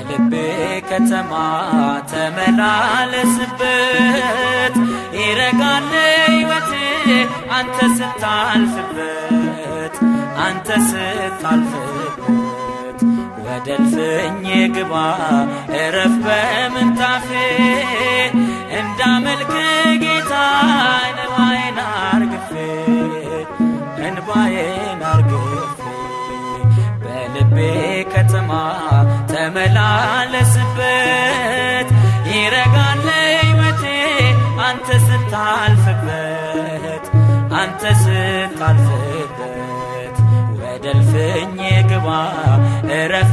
በልቤ ከተማ ተመላለስበት ይረጋል ሕይወቴ አንተ ስታልፍበት አንተ ስታልፍበት ወደ እልፍኜ ግባ እረፍ በምንጣፌ እንዳመልክ ጌታ እንባዬን አርግፌ በልቤ ከተማ ተመላለስበት ይረጋል ሕይወቴ አንተ ስታልፍበት አንተ ስታልፍበት ወደ እልፍኜ ግባ እረፍ